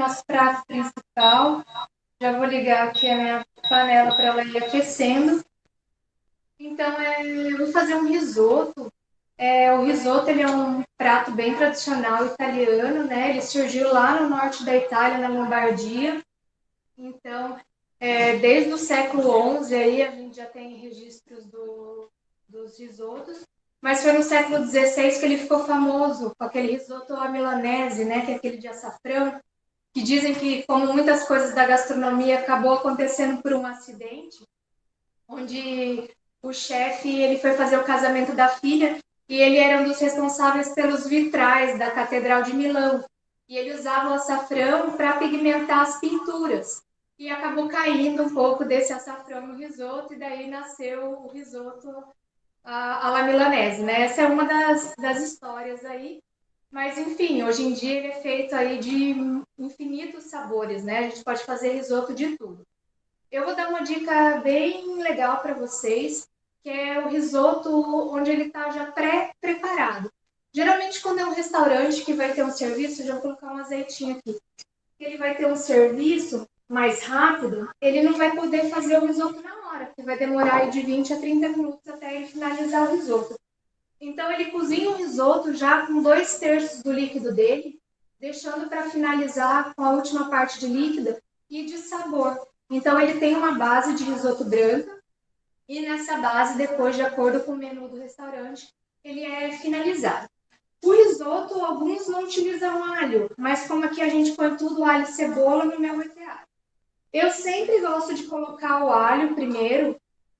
nosso prato principal. Já vou ligar aqui a minha panela para ela ir aquecendo. Então, eu vou fazer um risoto. O risoto ele é um prato bem tradicional italiano, né? Ele surgiu lá no norte da Itália, na Lombardia. Então, desde o século XI aí a gente já tem registros dos risotos. Mas foi no século XVI que ele ficou famoso com aquele risoto à milanese, né? Que é aquele de açafrão, que dizem que, como muitas coisas da gastronomia, acabou acontecendo por um acidente, onde o chefe ele foi fazer o casamento da filha e ele era um dos responsáveis pelos vitrais da Catedral de Milão. E ele usava o açafrão para pigmentar as pinturas. E acabou caindo um pouco desse açafrão no risoto, e daí nasceu o risoto à la milanese, né? Essa é uma das histórias aí. Mas, enfim, hoje em dia ele é feito aí de infinitos sabores, né? A gente pode fazer risoto de tudo. Eu vou dar uma dica bem legal para vocês, que é o risoto onde ele está já pré-preparado. Geralmente, quando é um restaurante que vai ter um serviço, já vou colocar um azeitinho aqui, ele vai ter um serviço mais rápido, ele não vai poder fazer o risoto na hora, porque vai demorar aí de 20 a 30 minutos até ele finalizar o risoto. Então, ele cozinha o risoto já com 2/3 do líquido dele, deixando para finalizar com a última parte de líquida e de sabor. Então, ele tem uma base de risoto branca e nessa base, depois, de acordo com o menu do restaurante, ele é finalizado. O risoto, alguns não utilizam alho, mas como aqui a gente põe tudo alho e cebola, no meu vai ter alho. Eu sempre gosto de colocar o alho primeiro,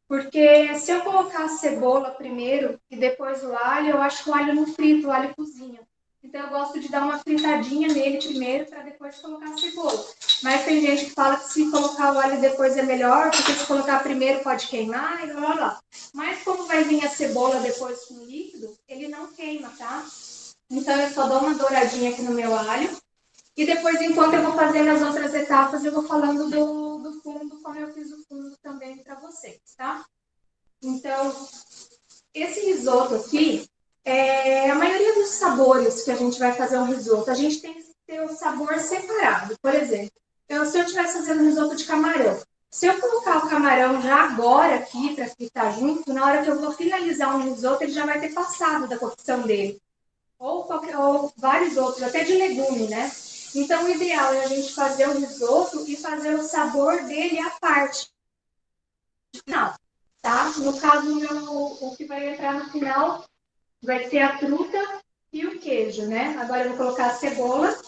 porque se eu colocar a cebola primeiro e depois o alho, eu acho que o alho não frita, o alho cozinha. Então eu gosto de dar uma fritadinha nele primeiro para depois colocar a cebola. Mas tem gente que fala que se colocar o alho depois é melhor, porque se colocar primeiro pode queimar e blá blá blá. Mas como vai vir a cebola depois com o líquido, ele não queima, tá? Então eu só dou uma douradinha aqui no meu alho. E depois, enquanto eu vou fazendo as outras etapas, eu vou falando do fundo, como eu fiz o fundo também para vocês, tá? Então, esse risoto aqui, a maioria dos sabores que a gente vai fazer um risoto, a gente tem que ter o sabor separado. Por exemplo, se eu estivesse fazendo risoto de camarão, se eu colocar o camarão já agora aqui para fritar junto, na hora que eu vou finalizar um risoto, ele já vai ter passado da cocção dele. Ou vários outros, até de legume, né? Então, o ideal é a gente fazer o risoto e fazer o sabor dele à parte. Não, tá? No caso, o que vai entrar no final vai ser a fruta e o queijo, né? Agora eu vou colocar a cebola.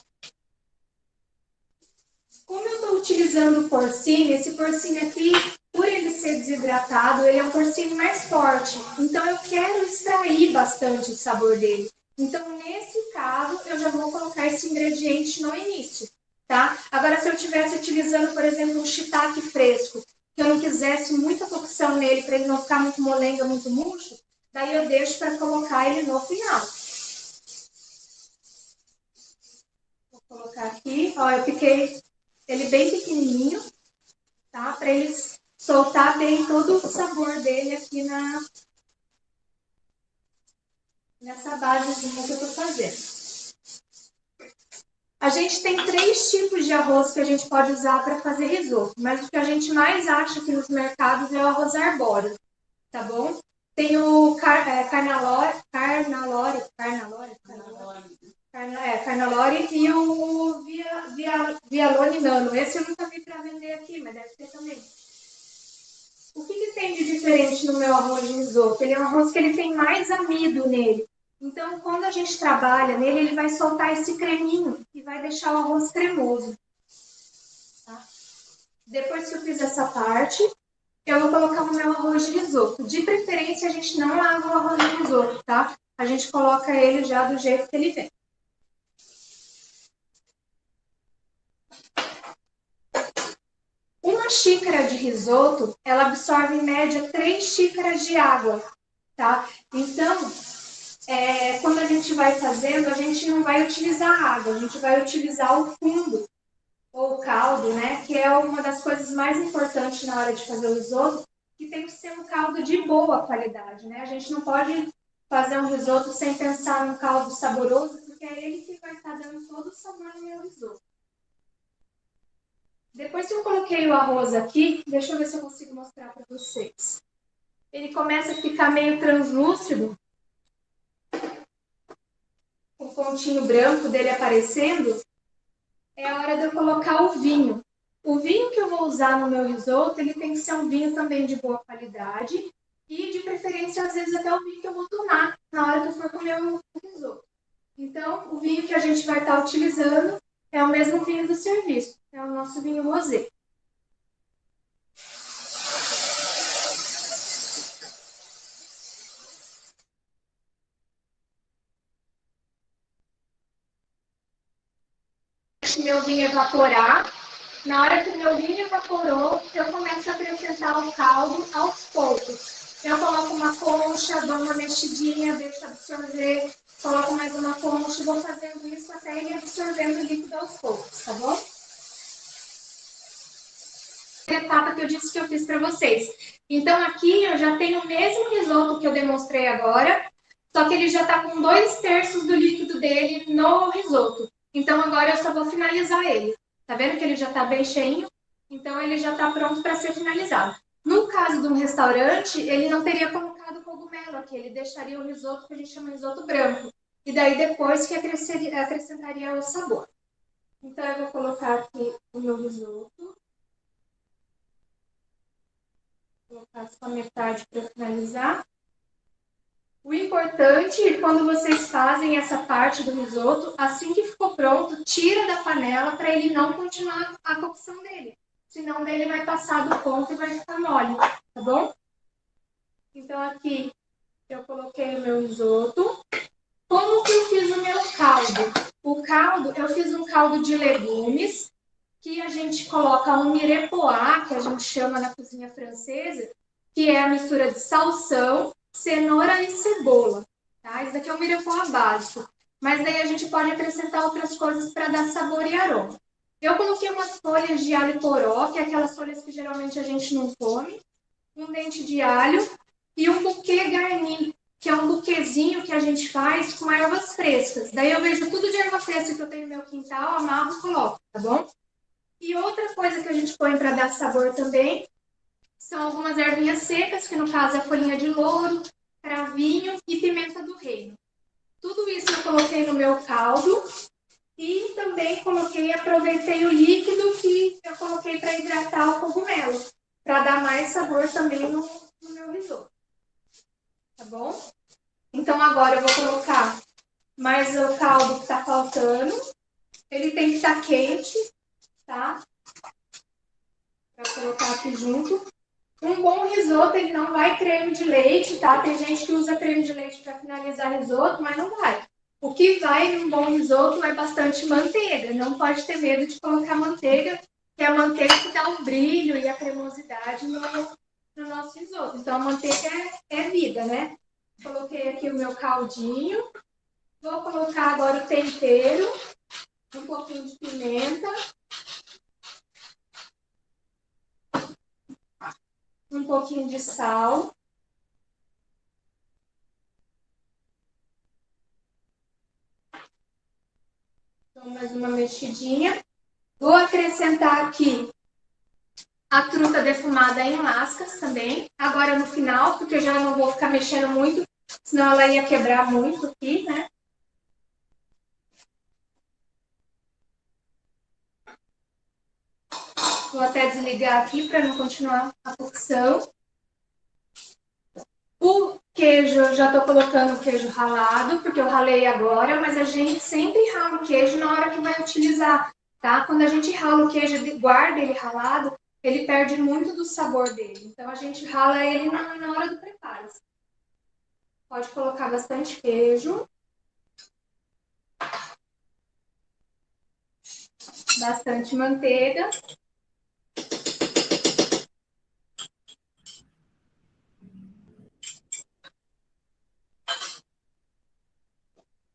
Como eu estou utilizando o porcino, esse porcino aqui, por ele ser desidratado, ele é um porcino mais forte. Então eu quero extrair bastante o sabor dele. Então, nesse caso, eu já vou colocar esse ingrediente no início, tá? Agora, se eu estivesse utilizando, por exemplo, um shiitake fresco, que eu não quisesse muita cocção nele, para ele não ficar muito molenga, muito murcho, daí eu deixo para colocar ele no final. Vou colocar aqui, ó, eu piquei ele bem pequenininho, tá? Para ele soltar bem todo o sabor dele aqui nessa basezinha que eu tô fazendo. A gente tem 3 tipos de arroz que a gente pode usar para fazer risoto, mas o que a gente mais acha aqui nos mercados é o arroz arbóreo, tá bom? Tem o carnalore e o vialone nano. Esse eu nunca vi para vender aqui, mas deve ter também. O que tem de diferente no meu arroz de risoto? Ele é um arroz que ele tem mais amido nele. Então, quando a gente trabalha nele, ele vai soltar esse creminho e vai deixar o arroz cremoso. Tá? Depois que eu fiz essa parte, eu vou colocar o meu arroz de risoto. De preferência, a gente não lava o arroz de risoto, tá? A gente coloca ele já do jeito que ele vem. Uma xícara de risoto, ela absorve em média 3 xícaras de água, tá? Então, quando a gente vai fazendo, a gente não vai utilizar água, a gente vai utilizar o fundo, ou o caldo, né? Que é uma das coisas mais importantes na hora de fazer o risoto, que tem que ser um caldo de boa qualidade, né? A gente não pode fazer um risoto sem pensar num caldo saboroso, porque é ele que vai estar dando todo o sabor no meu risoto. Depois que eu coloquei o arroz aqui, deixa eu ver se eu consigo mostrar para vocês. Ele começa a ficar meio translúcido, o pontinho branco dele aparecendo. É a hora de eu colocar o vinho. O vinho que eu vou usar no meu risoto, ele tem que ser um vinho também de boa qualidade e, de preferência, às vezes até o vinho que eu vou tomar na hora que eu for comer o risoto. Então, o vinho que a gente vai estar utilizando é o mesmo vinho do serviço, é o nosso vinho rosé. Meu vinho evaporar. Na hora que o meu vinho evaporou, eu começo a acrescentar o caldo aos poucos. Eu coloco uma concha, dou uma mexidinha, deixo absorver, coloco mais uma concha e vou fazendo isso até ele absorvendo o líquido aos poucos, tá bom? A etapa que eu disse que eu fiz para vocês. Então aqui eu já tenho o mesmo risoto que eu demonstrei agora, só que ele já está com 2/3 do líquido dele no risoto. Então agora eu só vou finalizar ele. Tá vendo que ele já está bem cheinho? Então ele já está pronto para ser finalizado. No caso de um restaurante, ele não teria colocado cogumelo aqui, ele deixaria o risoto que a gente chama de risoto branco. E daí depois que acrescentaria o sabor. Então eu vou colocar aqui o meu risoto. Vou colocar só metade para finalizar. O importante é quando vocês fazem essa parte do risoto, assim que ficou pronto, tira da panela para ele não continuar a cocção dele. Senão ele vai passar do ponto e vai ficar mole, tá bom? Então aqui eu coloquei o meu risoto. Como que eu fiz o meu caldo? O caldo, eu fiz um caldo de legumes, que a gente coloca um mirepoix, que a gente chama na cozinha francesa, que é a mistura de salsão, cenoura e cebola. Tá? Isso daqui é um mirepoix básico. Mas daí a gente pode acrescentar outras coisas para dar sabor e aroma. Eu coloquei umas folhas de alho poró, que é aquelas folhas que geralmente a gente não come, um dente de alho e um buquê garni, que é um buquezinho que a gente faz com ervas frescas. Daí eu vejo tudo de erva fresca que eu tenho no meu quintal, amarro e coloco, tá bom? E outra coisa que a gente põe para dar sabor também são algumas ervinhas secas, que no caso é a folhinha de louro, cravinho e pimenta do reino. Tudo isso eu coloquei no meu caldo e também aproveitei o líquido que eu coloquei para hidratar o cogumelo, para dar mais sabor também no meu risoto. Tá bom? Então agora eu vou colocar mais o caldo que está faltando. Ele tem que estar quente, tá? Para colocar aqui junto. Um bom risoto, ele não vai creme de leite, tá? Tem gente que usa creme de leite para finalizar risoto, mas não vai. O que vai num bom risoto é bastante manteiga. Não pode ter medo de colocar manteiga, que é a manteiga que dá o brilho e a cremosidade no nosso risoto. Então, a manteiga é vida, né? Coloquei aqui o meu caldinho. Vou colocar agora o tempero, um pouquinho de pimenta, um pouquinho de sal. Então, mais uma mexidinha. Vou acrescentar aqui a truta defumada em lascas também. Agora no final, porque eu já não vou ficar mexendo muito, senão ela ia quebrar muito aqui, né? Vou até desligar aqui para não continuar a cocção. O queijo, eu já estou colocando o queijo ralado, porque eu ralei agora, mas a gente sempre rala o queijo na hora que vai utilizar, tá? Quando a gente rala o queijo e guarda ele ralado, ele perde muito do sabor dele. Então, a gente rala ele na hora do preparo. Pode colocar bastante queijo. Bastante manteiga.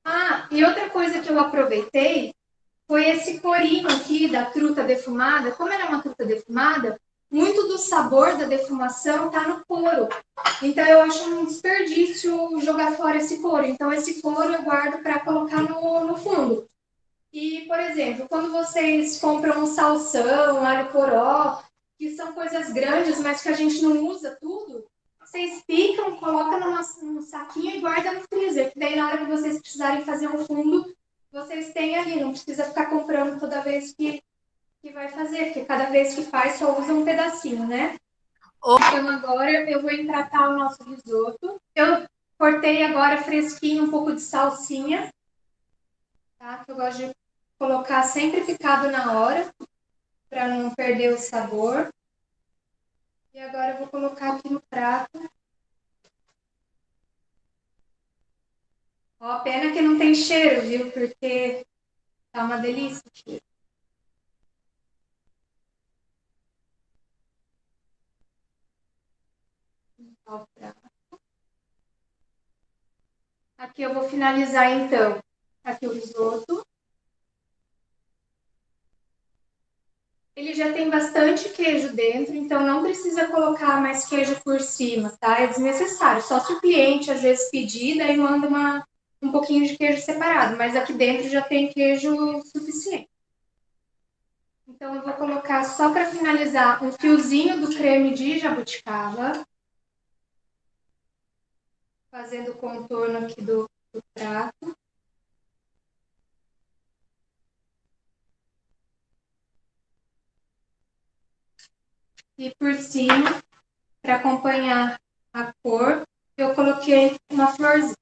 Ah, e outra coisa que eu aproveitei foi esse corinho aqui da truta defumada. Como ela é uma truta defumada, muito do sabor da defumação está no couro. Então, eu acho um desperdício jogar fora esse couro. Então, esse couro eu guardo para colocar no fundo. E, por exemplo, quando vocês compram um salsão, um alho poró, que são coisas grandes, mas que a gente não usa tudo, vocês picam, colocam num saquinho e guardam no freezer, que daí na hora que vocês precisarem fazer um fundo, vocês têm ali, não precisa ficar comprando toda vez que vai fazer, porque cada vez que faz só usa um pedacinho, né? Então agora eu vou empratar o nosso risoto. Eu cortei agora fresquinho um pouco de salsinha, tá? Que eu gosto de colocar sempre picado na hora, para não perder o sabor. E agora eu vou colocar aqui no prato. Ó, pena que não tem cheiro, viu? Porque tá uma delícia o cheiro. Ó, o prato. Aqui eu vou finalizar então. Aqui o risoto. Ele já tem bastante queijo dentro, então não precisa colocar mais queijo por cima, tá? É desnecessário. Só se o cliente às vezes pedir, daí manda um pouquinho de queijo separado, mas aqui dentro já tem queijo suficiente. Então eu vou colocar só para finalizar um fiozinho do creme de jabuticaba, fazendo o contorno aqui do prato. E por cima, para acompanhar a cor, eu coloquei uma florzinha.